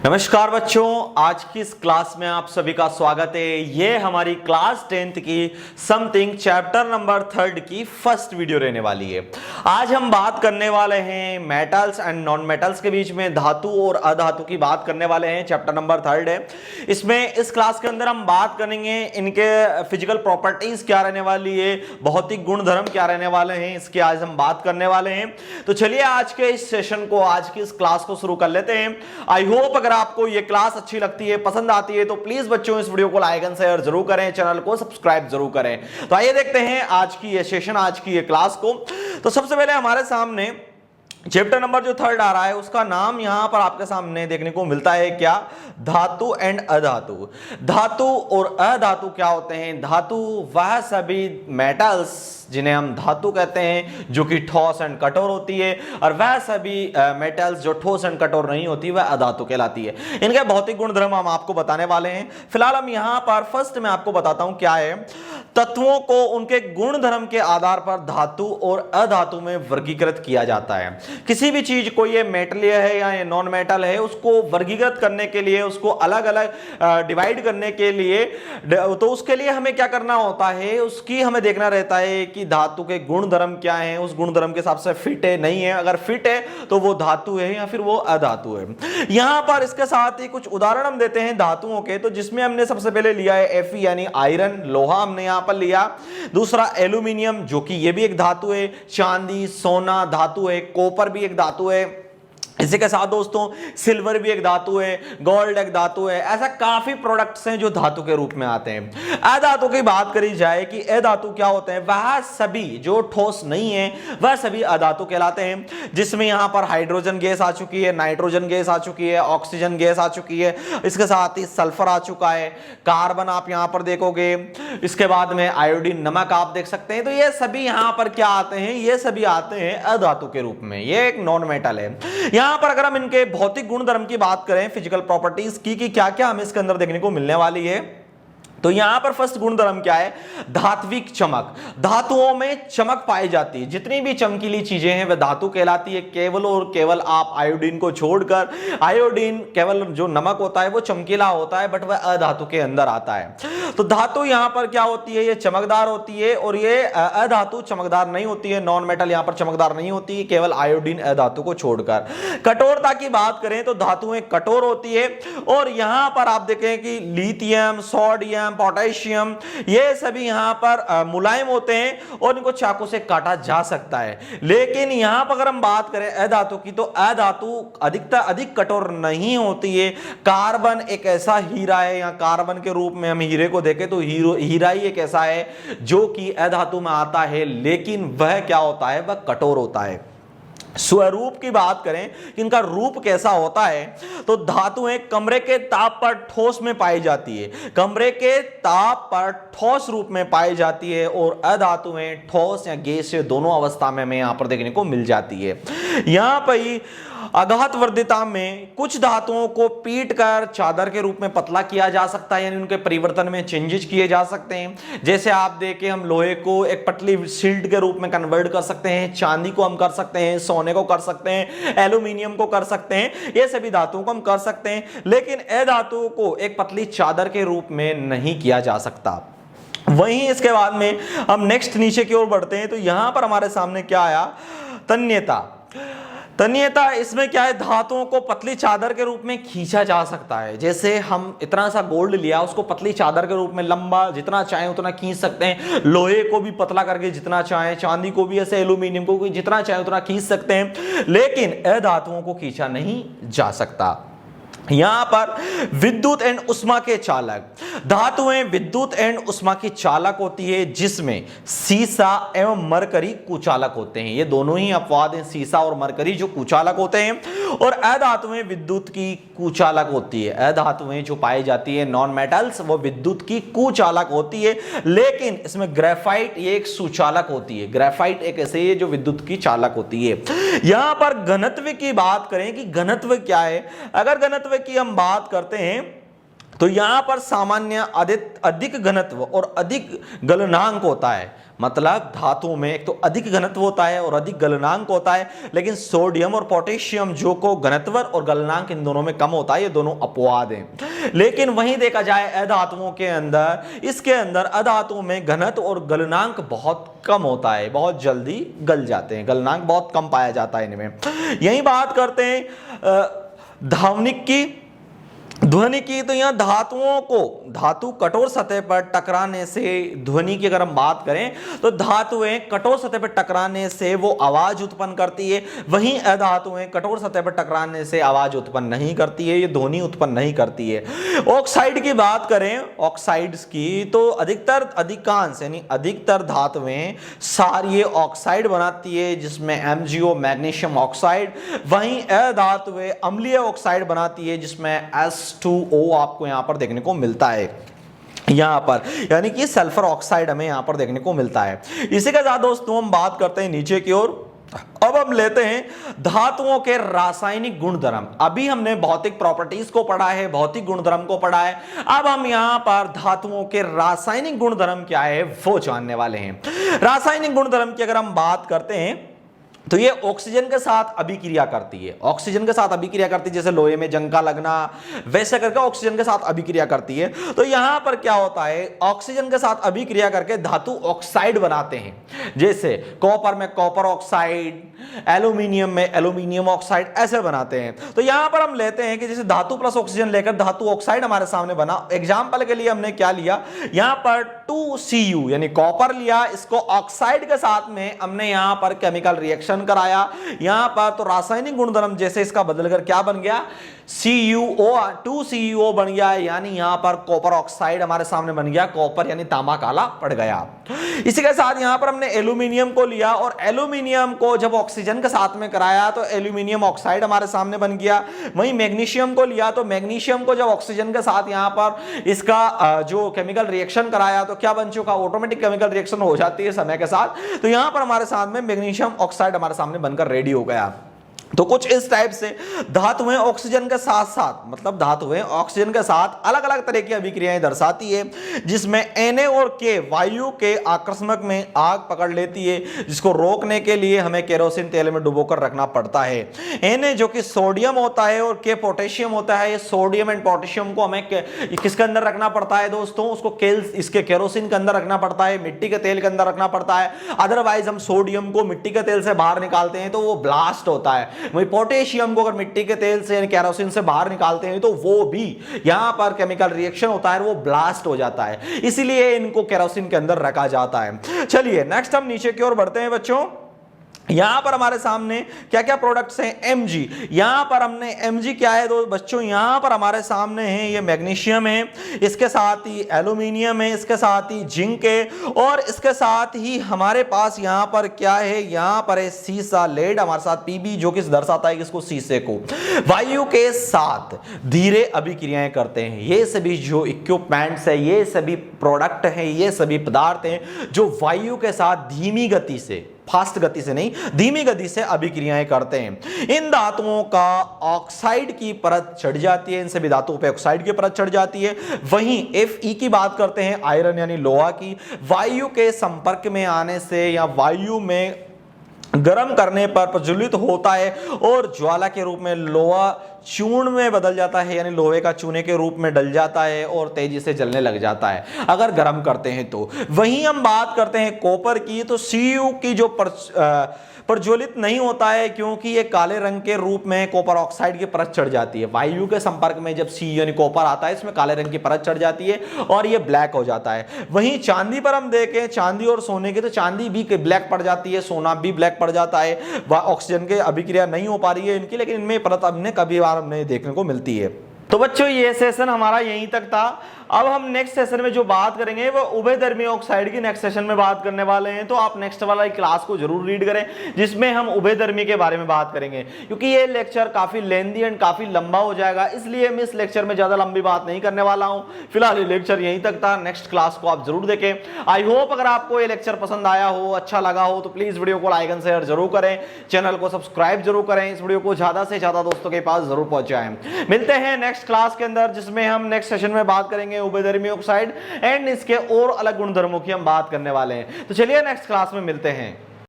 नमस्कार बच्चों, आज की इस क्लास में आप सभी का स्वागत है। ये हमारी क्लास 10th की समथिंग चैप्टर नंबर 3 की फर्स्ट वीडियो रहने वाली है। आज हम बात करने वाले हैं मेटल्स एंड नॉन मेटल्स के बीच में धातु और अधातु की बात करने वाले हैं। चैप्टर नंबर 3 है। इसमें इस क्लास के अंदर हम बात करेंगे इनके फिजिकल प्रॉपर्टीज क्या रहने वाली है, भौतिक गुणधर्म क्या रहने वाले हैं, इसके आज हम बात करने वाले हैं। तो चलिए आज के इस सेशन को, आज की इस क्लास को शुरू कर लेते हैं। आई होप अगर आपको ये क्लास अच्छी लगती है, पसंद आती है, तो प्लीज बच्चों इस वीडियो को लाइक एंड शेयर जरूर करें, चैनल को सब्सक्राइब जरूर करें। तो आइए देखते हैं आज की ये सेशन, आज की ये क्लास को। तो सबसे पहले हमारे सामने चैप्टर नंबर जो 3 आ रहा है उसका नाम यहां पर आपके सामने देखने को मिलता है, क्या? धातु एंड अधातु। धातु और अधातु क्या होते हैं? धातु वह सभी मेटल्स जिन्हें हम धातु कहते हैं जो कि ठोस एंड कठोर होती है, और वह सभी मेटल्स जो ठोस एंड कठोर नहीं होती वह अधातु कहलाती है। इनके भौतिक गुणधर्म हम आपको बताने वाले हैं। फिलहाल हम यहां पर फर्स्ट में आपको बताता हूं क्या है। तत्वों को उनके गुणधर्म के आधार पर धातु और अधातु में वर्गीकृत किया जाता है। किसी भी चीज को, ये मेटल है या ये नॉन मेटल है, उसको वर्गीकृत करने के लिए, उसको अलग अलग डिवाइड करने के लिए, तो उसके लिए हमें क्या करना होता है, उसकी हमें देखना रहता है कि धातु के गुणधर्म क्या हैं, उस गुणधर्म के हिसाब से फिट है नहीं है। अगर फिट है तो वो धातु है या फिर वो अधातु है। यहां पर इसके साथ ही कुछ उदाहरण हम देते हैं धातुओं के। तो जिसमें हमने सबसे पहले लिया है Fe यानी आयरन, लोहा हमने यहां पर लिया। दूसरा एल्यूमिनियम, जो कि ये भी एक धातु है। चांदी, सोना धातु है। कॉपर भी एक धातु है। इसी के साथ दोस्तों सिल्वर भी एक धातु है, गोल्ड एक धातु है। ऐसा काफी प्रोडक्ट्स हैं जो धातु के रूप में आते हैं। अधातु की बात करी जाए कि अधातु क्या होते हैं, वह सभी जो ठोस नहीं है वह सभी अधातु कहलाते हैं। जिसमें यहां पर हाइड्रोजन गैस आ चुकी है, नाइट्रोजन गैस आ चुकी है, ऑक्सीजन गैस आ चुकी है, इसके साथ ही सल्फर आ चुका है, कार्बन आप यहां पर देखोगे, इसके बाद में आयोडीन, नमक आप देख सकते हैं। तो ये सभी यहां पर क्या आते हैं, ये सभी आते हैं अधातु के रूप में। ये एक नॉन मेटल है। यहां पर अगर हम इनके भौतिक गुणधर्म की बात करें, फिजिकल प्रॉपर्टीज की कि क्या क्या हमें इसके अंदर देखने को मिलने वाली है, तो यहां पर फर्स्ट गुणधर्म क्या है? धात्विक चमक। धातुओं में चमक पाई जाती है। जितनी भी चमकीली चीजें हैं वह धातु कहलाती है, केवल और केवल आप आयोडीन को छोड़कर। आयोडीन केवल जो नमक होता है वो चमकीला होता है, बट वह अधातु के अंदर आता है। तो धातु यहां पर क्या होती है, ये चमकदार होती है, और ये अधातु चमकदार नहीं होती है। नॉन मेटल यहां पर चमकदार नहीं होती है, केवल आयोडीन अधातु को छोड़कर। कठोरता की बात करें तो धातुएं कठोर होती है, और यहां पर आप देखें कि लिथियम, सोडियम, पोटेशियम, ये सभी यहां पर मुलायम होते हैं और इनको चाकू से काटा जा सकता है। लेकिन यहां पर अगर हम बात करें अधातु की, तो अधातु अधिक कठोर नहीं होती है। कार्बन एक ऐसा हीरा है, या कार्बन के रूप में हम हीरे को देखें तो हीरा ही एक ऐसा है जो कि अधातु में आता है, लेकिन वह क्या होता है, वह कठोर होता है। स्वरूप की बात करें कि इनका रूप कैसा होता है, तो धातुएं कमरे के ताप पर ठोस में पाई जाती है। कमरे के ताप पर ठोस रूप में पाई जाती है, और अधातुएं ठोस या गैस दोनों अवस्था में हमें यहां पर देखने को मिल जाती है। यहां पर ही आघात वर्धिता में कुछ धातुओं को पीट कर चादर के रूप में पतला किया जा सकता है, यानी उनके परिवर्तन में चेंजेस किए जा सकते हैं। जैसे आप देखें, हम लोहे को एक पतली शील्ड के रूप में कन्वर्ट कर सकते हैं, चांदी को हम कर सकते हैं, सोने को कर सकते हैं, एल्यूमिनियम को कर सकते हैं, ये सभी धातुओं को हम कर सकते हैं। लेकिन अधातुओं को एक पतली चादर के रूप में नहीं किया जा सकता। वहीं इसके बाद में हम नेक्स्ट नीचे की ओर बढ़ते हैं, तो यहां पर हमारे सामने क्या आया? तन्यता। तन्यता, इसमें क्या है, धातुओं को पतली चादर के रूप में खींचा जा सकता है। जैसे हम इतना सा गोल्ड लिया, उसको पतली चादर के रूप में लंबा जितना चाहे उतना खींच सकते हैं। लोहे को भी पतला करके जितना चाहे, चांदी को भी ऐसे, एल्यूमिनियम को भी जितना चाहे उतना खींच सकते हैं, लेकिन अधातुओं को खींचा नहीं जा सकता। यहां पर विद्युत एंड उष्मा के चालक। धातुएं विद्युत एंड उष्मा की चालक होती है, जिसमें सीसा एवं मरकरी कुचालक होते हैं। ये दोनों ही अपवाद हैं, सीसा और मरकरी जो कुचालक होते हैं। और अधातुएं विद्युत की कुचालक होती है। अधातुएं जो पाई जाती है, नॉन मेटल्स, वो विद्युत की कुचालक होती है। लेकिन इसमें ग्रेफाइट ये एक सुचालक होती है। ग्रेफाइट एक ऐसे है जो विद्युत की चालक होती है। यहां पर घनत्व की बात करें कि घनत्व क्या है, अगर घनत्व की हम बात करते हैं तो यहां पर सामान्य अधिक घनत्व और अधिक गलनांक होता है। मतलब धातुओं में एक तो अधिक घनत्व होता है और अधिक गलनांक होता है, लेकिन सोडियम और पोटेशियम जो को घनत्व और गलनांक इन दोनों में कम होता है। ये दोनों अपवाद हैं। लेकिन वहीं देखा जाए अधातुओं के अंदर, इसके अंदर अधातुओं में घनत्व और गलनांक बहुत कम होता है, बहुत जल्दी गल जाते हैं, गलनांक बहुत कम पाया जाता है इनमें। यही बात करते हैं ध्वनिक की, तो यहां धातुओं को, धातु कठोर सतह पर टकराने से ध्वनि की अगर हम बात करें तो धातुएं कठोर सतह पर टकराने से वो आवाज उत्पन्न करती है, वहीं अधातुएं कठोर सतह पर टकराने से आवाज उत्पन्न नहीं करती है, ये ध्वनि उत्पन्न नहीं करती है। ऑक्साइड की बात करें, ऑक्साइड्स की, तो अधिकांश यानी अधिकतर धातुएं सारी ऑक्साइड बनाती है, जिसमें MgO मैग्नीशियम ऑक्साइड, वहीं अधातुएं अम्लीय ऑक्साइड बनाती है, जिसमें H2O आपको यहां पर देखने को मिलता है, यहां पर यानी कि सल्फर ऑक्साइड हमें यहां पर देखने को मिलता है। इसी के साथ दोस्तों हम बात करते हैं नीचे की ओर। अब हम लेते हैं धातुओं के रासायनिक गुणधर्म। अभी हमने भौतिक प्रॉपर्टीज को पढ़ा है, भौतिक गुणधर्म को पढ़ा है, अब हम यहां पर धातुओं के रासायनिक गुणधर्म क्या है वो जानने वाले हैं। रासायनिक गुणधर्म की अगर हम बात करते हैं तो ये ऑक्सीजन के साथ अभिक्रिया करती है, ऑक्सीजन के साथ अभिक्रिया करती है, जैसे लोहे में जंग का लगना, वैसे करके ऑक्सीजन के साथ अभिक्रिया करती है। तो यहां पर क्या होता है, ऑक्सीजन के साथ अभिक्रिया करके धातु ऑक्साइड बनाते हैं, जैसे कॉपर में कॉपर ऑक्साइड, एल्यूमिनियम में एल्यूमिनियम ऑक्साइड, ऐसे बनाते हैं। तो यहां पर हम लेते हैं कि जैसे धातु प्लस ऑक्सीजन लेकर धातु ऑक्साइड हमारे सामने बना। एग्जांपल के लिए हमने क्या लिया, यहां पर 2Cu यानी कॉपर लिया, इसको ऑक्साइड के साथ में हमने यहां पर केमिकल रिएक्शन कराया। यहां पर तो रासायनिक गुणधर्म जैसे इसका बदलकर क्या बन गया, CuO, 2CuO बन गया, यानी यहां पर कॉपर ऑक्साइड हमारे सामने बन गया, कॉपर यानी तांबा काला पड़ गया। इसी के साथ यहां पर हमने एल्यूमिनियम को लिया और एल्यूमिनियम को जब ऑक्सीजन के साथ में कराया तो एल्यूमिनियम ऑक्साइड हमारे सामने बन गया। वहीं मैग्नीशियम को लिया तो मैग्नीशियम को जब ऑक्सीजन के साथ यहां पर इसका जो केमिकल रिएक्शन कराया तो क्या बन चुका, ऑटोमेटिक केमिकल रिएक्शन हो जाती है समय के साथ। तो यहां पर हमारे साथ में मैग्नीशियम ऑक्साइड हमारे सामने बनकर रेडी हो गया। तो कुछ इस टाइप से धातुएं ऑक्सीजन के साथ साथ, मतलब धातुएं ऑक्सीजन के साथ अलग अलग तरह की अभिक्रियाएं दर्शाती है, जिसमें Na और K वायु के आकर्षक में आग पकड़ लेती है, जिसको रोकने के लिए हमें केरोसिन तेल में डुबोकर रखना पड़ता है। Na जो कि सोडियम होता है और K पोटेशियम होता है, सोडियम एंड पोटेशियम को हमें किसके अंदर रखना पड़ता है दोस्तों, उसको इसके केरोसिन के अंदर रखना पड़ता है, मिट्टी के तेल के अंदर रखना पड़ता है। अदरवाइज हम सोडियम को मिट्टी के तेल से बाहर निकालते हैं तो वो ब्लास्ट होता है, वही पोटेशियम को अगर मिट्टी के तेल से यानी केरोसिन से बाहर निकालते हैं तो वो भी यहां पर केमिकल रिएक्शन होता है, वो ब्लास्ट हो जाता है, इसीलिए इनको केरोसिन के अंदर रखा जाता है। चलिए नेक्स्ट हम नीचे की ओर बढ़ते हैं बच्चों। यहां पर हमारे सामने क्या क्या प्रोडक्ट्स हैं, Mg, यहां पर हमने Mg क्या है तो बच्चों, यहां पर हमारे सामने है ये मैग्नीशियम है, इसके साथ ही एल्यूमिनियम है, इसके साथ ही जिंक है, और इसके साथ ही हमारे पास यहां पर क्या है, यहां पर है सीसा, लेड हमारे साथ Pb, जो कि दर्शाता है किसको, शीशे को। वायु के साथ धीरे अभिक्रियाएं करते हैं। ये सभी जो इक्विपमेंट्स है, ये सभी प्रोडक्ट है, ये सभी पदार्थ हैं जो वायु के साथ धीमी गति से, फास्ट गति से नहीं, धीमी गति से अभिक्रियाएं करते हैं। इन धातुओं का ऑक्साइड की परत चढ़ जाती है, इन सभी धातुओं पे ऑक्साइड की परत चढ़ जाती है। वहीं Fe की बात करते हैं, आयरन यानी लोहा की, वायु के संपर्क में आने से या वायु में गर्म करने पर प्रज्वलित होता है और ज्वाला के रूप में लोहा चूर्ण में बदल जाता है, यानी लोहे का चूने के रूप में डल जाता है और तेजी से जलने लग जाता है अगर गर्म करते हैं तो। वहीं हम बात करते हैं कॉपर की, तो Cu की जो प्रज्वलित नहीं होता है, क्योंकि ये काले रंग के रूप में कॉपर ऑक्साइड की परत चढ़ जाती है। वायु के संपर्क में जब Cu यानी कॉपर आता है, इसमें काले रंग की परत चढ़ जाती है और ये ब्लैक हो जाता है। वहीं चांदी पर हम देखें, चांदी और सोने की, तो चांदी भी ब्लैक पड़ जाती है, सोना भी ब्लैक पड़ जाता है। ऑक्सीजन की अभिक्रिया नहीं हो पा रही है इनकी, लेकिन इनमें परत हमने कभी बार हमने देखने को मिलती है। तो बच्चों ये सेशन हमारा यहीं तक था। अब हम नेक्स्ट सेशन में जो बात करेंगे वो उभयधर्मी ऑक्साइड की नेक्स्ट सेशन में बात करने वाले हैं, तो आप नेक्स्ट वाला क्लास को जरूर रीड करें जिसमें हम उभयधर्मी के बारे में बात करेंगे, क्योंकि ये लेक्चर काफी लेंथी एंड काफी लंबा हो जाएगा, इसलिए मैं इस लेक्चर में ज्यादा लंबी बात नहीं करने वाला हूं। फिलहाल ये लेक्चर यहीं तक था, नेक्स्ट क्लास को आप जरूर देखें। आई होप अगर आपको ये लेक्चर पसंद आया हो, अच्छा लगा हो, तो प्लीज वीडियो को लाइक एंड शेयर जरूर करें, चैनल को सब्सक्राइब जरूर करें, इस वीडियो को ज्यादा से ज्यादा दोस्तों के पास जरूर पहुंचाएं। मिलते हैं नेक्स्ट क्लास के अंदर जिसमें हम नेक्स्ट सेशन में बात करेंगे उभयधर्मी ऑक्साइड एंड इसके और अलग गुणधर्मों की हम बात करने वाले हैं। तो चलिए नेक्स्ट क्लास में मिलते हैं।